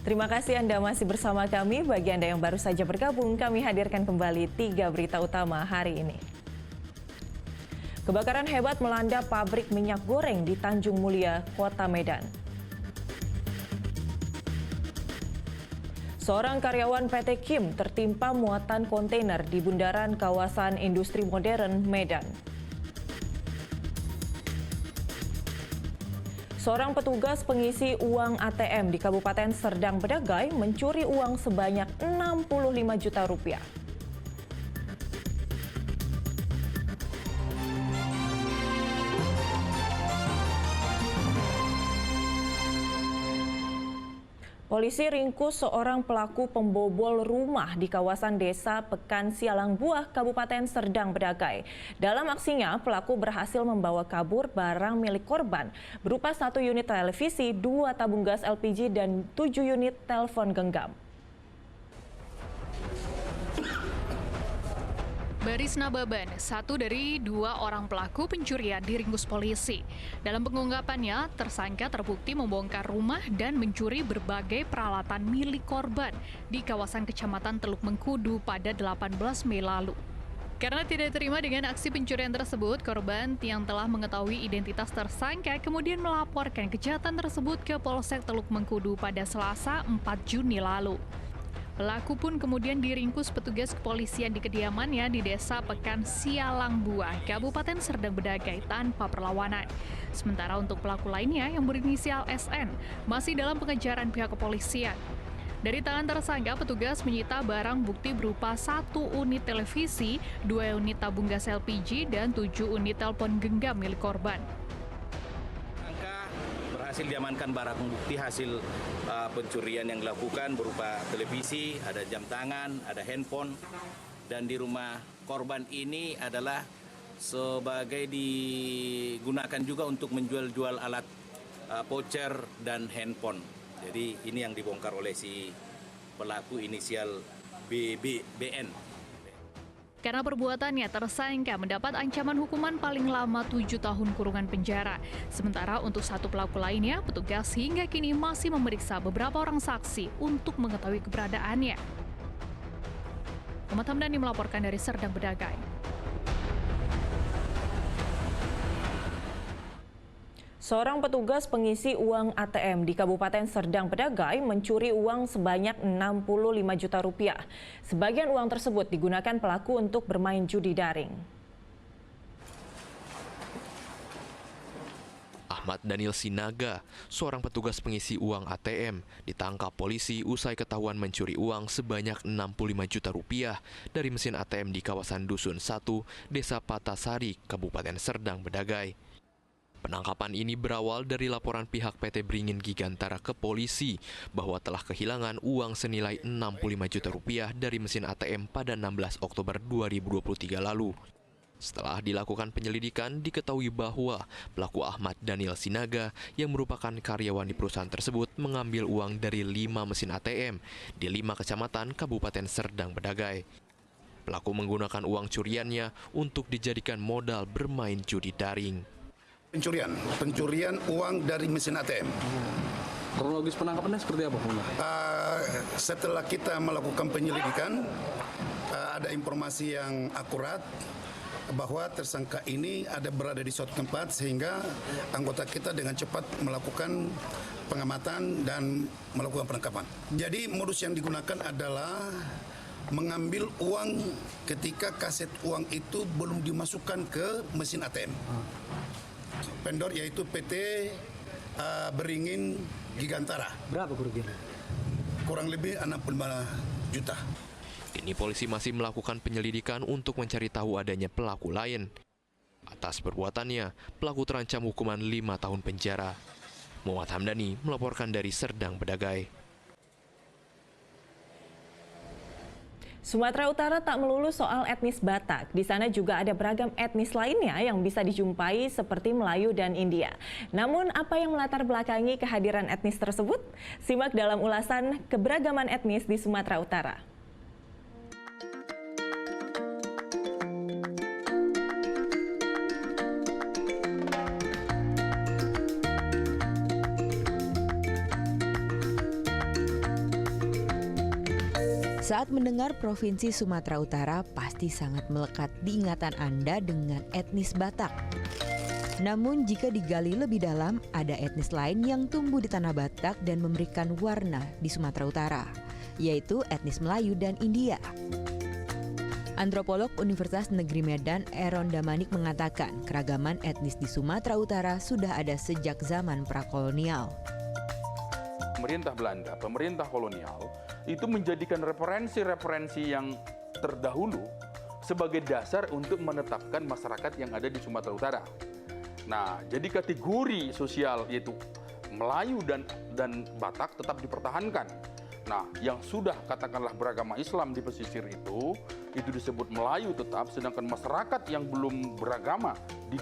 Terima kasih Anda masih bersama kami. Bagi Anda yang baru saja bergabung, kami hadirkan kembali 3 berita utama hari ini. Kebakaran hebat melanda pabrik minyak goreng di Tanjung Mulia, Kota Medan. Seorang karyawan PT Kim tertimpa muatan kontainer di bundaran kawasan industri modern Medan. Seorang petugas pengisi uang ATM di Kabupaten Serdang Bedagai mencuri uang sebanyak 65 juta rupiah. Polisi ringkus seorang pelaku pembobol rumah di kawasan desa Pekan Sialang Buah, Kabupaten Serdang Bedagai. Dalam aksinya, pelaku berhasil membawa kabur barang milik korban berupa 1 unit televisi, 2 tabung gas LPG, dan 7 unit telepon genggam. Baris Nababan, 1 dari 2 orang pelaku pencurian diringkus polisi. Dalam pengungkapannya, tersangka terbukti membongkar rumah dan mencuri berbagai peralatan milik korban di kawasan Kecamatan Teluk Mengkudu pada 18 Mei lalu. Karena tidak terima dengan aksi pencurian tersebut, korban yang telah mengetahui identitas tersangka kemudian melaporkan kejahatan tersebut ke Polsek Teluk Mengkudu pada Selasa 4 Juni lalu. Pelaku pun kemudian diringkus petugas kepolisian di kediamannya di Desa Pekan Sialang Buah, Kabupaten Serdang Bedagai tanpa perlawanan. Sementara untuk pelaku lainnya yang berinisial SN masih dalam pengejaran pihak kepolisian. Dari tangan tersangka, petugas menyita barang bukti berupa 1 unit televisi, 2 unit tabung gas LPG, dan 7 unit telepon genggam milik korban. Berhasil diamankan barang bukti hasil pencurian yang dilakukan berupa televisi, ada jam tangan, ada handphone, dan di rumah korban ini adalah sebagai digunakan juga untuk menjual-jual alat voucher dan handphone. Jadi ini yang dibongkar oleh si pelaku inisial BN. Karena perbuatannya, tersangka mendapat ancaman hukuman paling lama 7 tahun kurungan penjara. Sementara untuk 1 pelaku lainnya, petugas hingga kini masih memeriksa beberapa orang saksi untuk mengetahui keberadaannya. Muhammad Hamdani melaporkan dari Serdang Bedagai. Seorang petugas pengisi uang ATM di Kabupaten Serdang Bedagai mencuri uang sebanyak 65 juta rupiah. Sebagian uang tersebut digunakan pelaku untuk bermain judi daring. Ahmad Daniel Sinaga, seorang petugas pengisi uang ATM, ditangkap polisi usai ketahuan mencuri uang sebanyak 65 juta rupiah dari mesin ATM di kawasan Dusun 1, Desa Patasari, Kabupaten Serdang Bedagai. Penangkapan ini berawal dari laporan pihak PT Beringin Gigantara ke polisi bahwa telah kehilangan uang senilai 65 juta rupiah dari mesin ATM pada 16 Oktober 2023 lalu. Setelah dilakukan penyelidikan, diketahui bahwa pelaku Ahmad Daniel Sinaga yang merupakan karyawan di perusahaan tersebut mengambil uang dari 5 mesin ATM di 5 kecamatan Kabupaten Serdang Bedagai. Pelaku menggunakan uang curiannya untuk dijadikan modal bermain judi daring. Pencurian uang dari mesin ATM. Kronologis penangkapannya seperti apa, Bang? Setelah kita melakukan penyelidikan, ada informasi yang akurat bahwa tersangka ini ada berada di suatu tempat sehingga anggota kita dengan cepat melakukan pengamatan dan melakukan penangkapan. Jadi modus yang digunakan adalah mengambil uang ketika kaset uang itu belum dimasukkan ke mesin ATM. Vendor yaitu PT Beringin Gigantara. Berapa kerugiannya? Kurang lebih 65 juta. Kini polisi masih melakukan penyelidikan untuk mencari tahu adanya pelaku lain. Atas perbuatannya, pelaku terancam hukuman 5 tahun penjara. Muhammad Hamdani melaporkan dari Serdang Bedagai. Sumatera Utara tak melulu soal etnis Batak. Di sana juga ada beragam etnis lainnya yang bisa dijumpai seperti Melayu dan India. Namun apa yang melatar belakangi kehadiran etnis tersebut? Simak dalam ulasan keberagaman etnis di Sumatera Utara. Saat mendengar Provinsi Sumatera Utara pasti sangat melekat di ingatan Anda dengan etnis Batak. Namun jika digali lebih dalam, ada etnis lain yang tumbuh di tanah Batak dan memberikan warna di Sumatera Utara, yaitu etnis Melayu dan India. Antropolog Universitas Negeri Medan Eron Damanik mengatakan keragaman etnis di Sumatera Utara sudah ada sejak zaman prakolonial. Pemerintah Belanda, pemerintah kolonial, itu menjadikan referensi-referensi yang terdahulu sebagai dasar untuk menetapkan masyarakat yang ada di Sumatera Utara. Nah, jadi kategori sosial yaitu Melayu dan Batak tetap dipertahankan. Nah, yang sudah katakanlah beragama Islam di pesisir itu disebut Melayu tetap, sedangkan masyarakat yang belum beragama di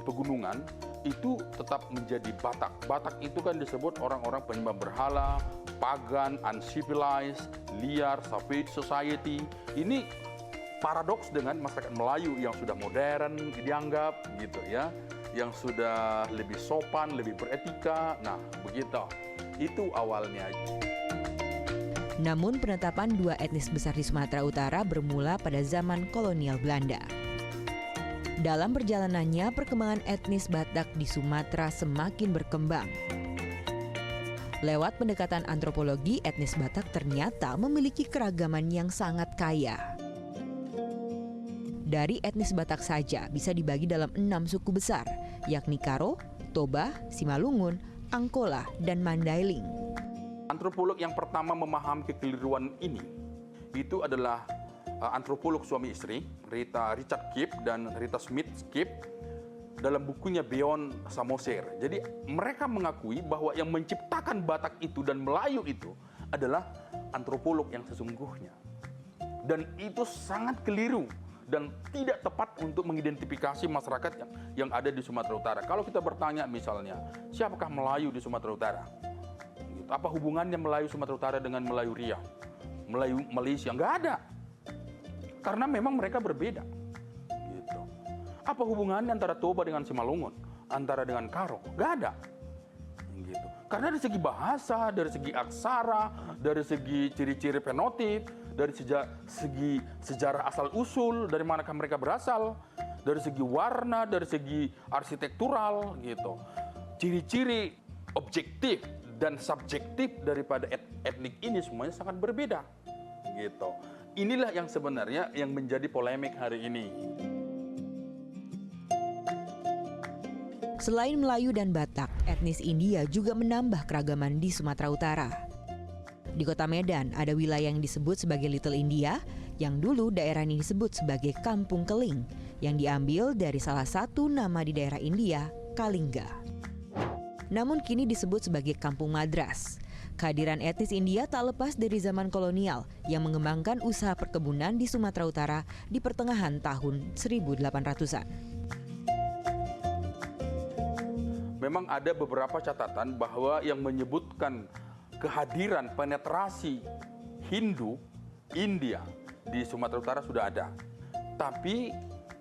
pegunungan, itu tetap menjadi Batak. Batak itu kan disebut orang-orang penyembah berhala, pagan, uncivilized, liar, savage society. Ini paradoks dengan masyarakat Melayu yang sudah modern dianggap gitu ya, yang sudah lebih sopan, lebih beretika. Nah, begitu. Itu awalnya. Namun penetapan dua etnis besar di Sumatera Utara bermula pada zaman kolonial Belanda. Dalam perjalanannya, perkembangan etnis Batak di Sumatera semakin berkembang. Lewat pendekatan antropologi, etnis Batak ternyata memiliki keragaman yang sangat kaya. Dari etnis Batak saja bisa dibagi dalam 6 suku besar, yakni Karo, Toba, Simalungun, Angkola, dan Mandailing. Antropolog yang pertama memahami kekeliruan ini itu adalah antropolog suami istri, Richard Kipp dan Rita Smith Kipp, dalam bukunya Beyond Samosir. Jadi mereka mengakui bahwa yang menciptakan Batak itu dan Melayu itu adalah antropolog yang sesungguhnya. Dan itu sangat keliru dan tidak tepat untuk mengidentifikasi masyarakat yang ada di Sumatera Utara. Kalau kita bertanya misalnya, siapakah Melayu di Sumatera Utara? Apa hubungannya Melayu Sumatera Utara dengan Melayu Riau, Melayu Malaysia? Nggak ada. Karena memang mereka berbeda. Gitu. Apa hubungannya antara Toba dengan Simalungun, antara dengan Karo? Nggak ada. Gitu. Karena dari segi bahasa, dari segi aksara, dari segi ciri-ciri fenotip, dari segi sejarah asal-usul, dari manakah mereka berasal, dari segi warna, dari segi arsitektural, gitu. Ciri-ciri objektif dan subjektif daripada etnik ini semuanya sangat berbeda, gitu. Inilah yang sebenarnya yang menjadi polemik hari ini. Selain Melayu dan Batak, etnis India juga menambah keragaman di Sumatera Utara. Di kota Medan ada wilayah yang disebut sebagai Little India, yang dulu daerah ini disebut sebagai Kampung Keling, yang diambil dari salah satu nama di daerah India, Kalingga. Namun kini disebut sebagai Kampung Madras. Kehadiran etnis India tak lepas dari zaman kolonial yang mengembangkan usaha perkebunan di Sumatera Utara di pertengahan tahun 1800-an. Memang ada beberapa catatan bahwa yang menyebutkan kehadiran penetrasi Hindu, India di Sumatera Utara sudah ada. Tapi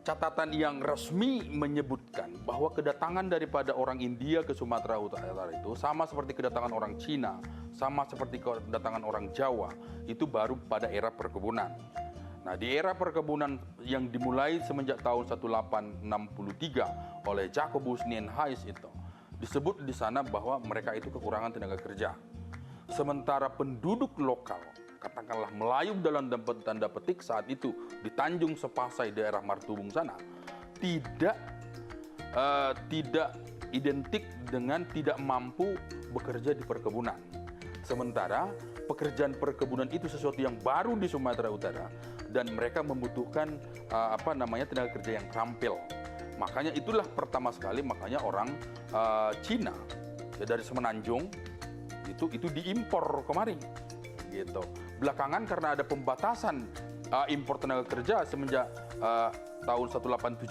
catatan yang resmi menyebutkan bahwa kedatangan daripada orang India ke Sumatera Utara itu sama seperti kedatangan orang Cina, sama seperti kedatangan orang Jawa, itu baru pada era perkebunan. Nah, di era perkebunan yang dimulai semenjak tahun 1863 oleh Jacobus Nienhuys itu, disebut di sana bahwa mereka itu kekurangan tenaga kerja. Sementara penduduk lokal, katakanlah Melayu dalam tanda petik saat itu di Tanjung Sepasai daerah Martubung sana, tidak identik dengan tidak mampu bekerja di perkebunan. Sementara pekerjaan perkebunan itu sesuatu yang baru di Sumatera Utara dan mereka membutuhkan tenaga kerja yang terampil. Makanya itulah pertama sekali orang Cina dari Semenanjung itu diimpor kemari. Gitu. Belakangan karena ada pembatasan impor tenaga kerja semenjak tahun 1870,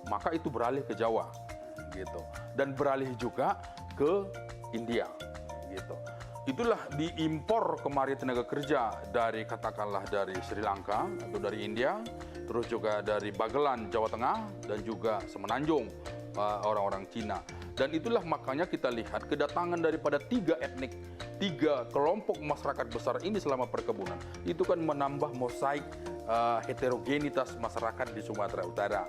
maka itu beralih ke Jawa, gitu. Dan beralih juga ke India, gitu. Itulah diimpor kemari tenaga kerja dari katakanlah dari Sri Lanka atau dari India, terus juga dari Bagelan, Jawa Tengah, dan juga Semenanjung, orang-orang Cina. Dan itulah makanya kita lihat kedatangan daripada 3 kelompok masyarakat besar ini selama perkebunan itu kan menambah mosaik heterogenitas masyarakat di Sumatera Utara.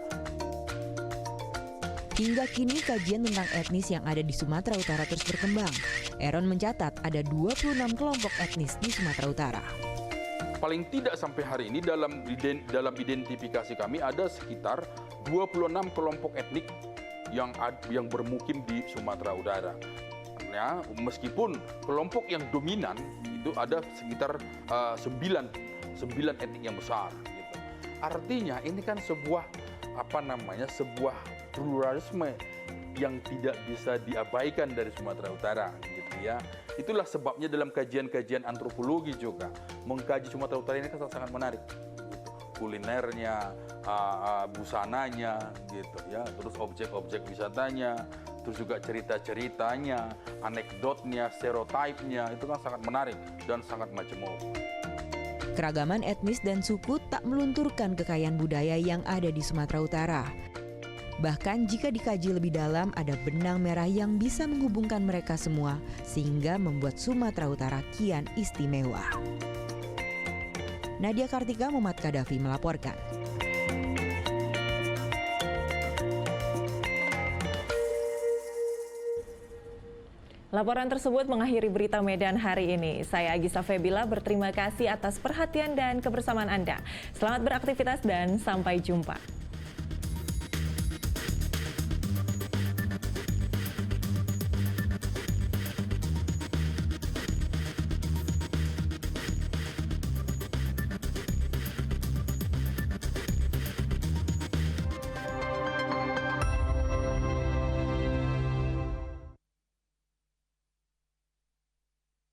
Hingga kini kajian tentang etnis yang ada di Sumatera Utara terus berkembang. Aaron mencatat ada 26 kelompok etnis di Sumatera Utara. Paling tidak sampai hari ini dalam identifikasi kami ada sekitar 26 kelompok etnik yang bermukim di Sumatera Utara. Ya, meskipun kelompok yang dominan itu ada sekitar 9 etnik yang besar. Gitu. Artinya ini kan sebuah pluralisme yang tidak bisa diabaikan dari Sumatera Utara, gitu ya. Itulah sebabnya dalam kajian-kajian antropologi juga mengkaji Sumatera Utara ini kan sangat menarik. Gitu. Kulinernya, busananya, gitu ya. Terus objek-objek wisatanya, terus juga cerita-ceritanya, anekdotnya, stereotipnya itu kan sangat menarik dan sangat majemuk. Keragaman etnis dan suku tak melunturkan kekayaan budaya yang ada di Sumatera Utara. Bahkan jika dikaji lebih dalam, ada benang merah yang bisa menghubungkan mereka semua sehingga membuat Sumatera Utara kian istimewa. Nadia Kartika, Muhammad Kadafi melaporkan. Laporan tersebut mengakhiri berita Medan hari ini. Saya Agisa Febila berterima kasih atas perhatian dan kebersamaan Anda. Selamat beraktivitas dan sampai jumpa.